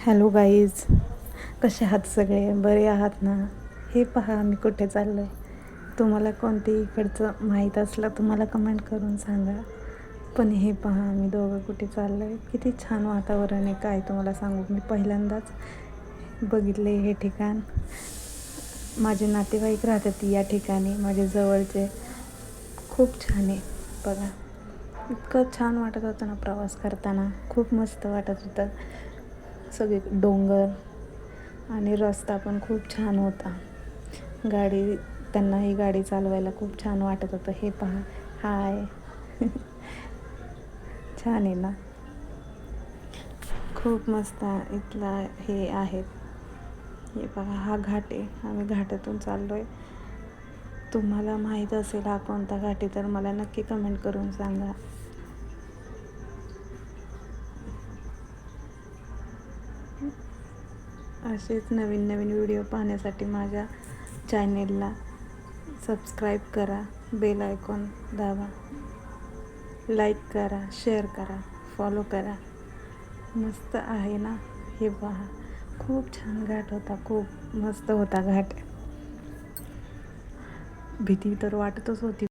Hello guys, कसे आहात सगळे? बरे आहात ना? हे पहा आम्ही कुठे चाललो आहे. तुम्हाला कोणते इकडचं माहीत असलं तुम्हाला कमेंट करून सांगा. पण हे पहा आम्ही दोघं कुठे चाललो आहे. किती छान वातावरण आहे, काय तुम्हाला सांगू. मी पहिल्यांदाच बघितले हे ठिकाण. माझे नातेवाईक राहतात या ठिकाणी, माझे जवळचे. खूप छान आहे बघा. इतकं छान वाटत होतं ना प्रवास करताना, खूप मस्त वाटत होतं. सगळे डोंगर आणि रस्ता पण खूप छान होता. त्यांनाही गाडी चालवायला खूप छान वाटत होतं. हे पहा, हाय. छान आहे ना, खूप मस्त इथला हे आहेत. हे पहा, हा घाट आहे. आम्ही घाटातून चाललो आहे. तुम्हाला माहीत असेल हा कोणता घाट आहे तर मला नक्की कमेंट करून सांगा. असेच नवीन नवीन व्हिडिओ पाहण्यासाठी माझ्या चॅनेलला सबस्क्राईब करा, बेल आयकॉन दाबा, लाईक करा, शेअर करा, फॉलो करा. मस्त आहे ना, हे पहा. खूप छान घाट होता, खूप मस्त होता घाट. भीती तर वाटतच होती.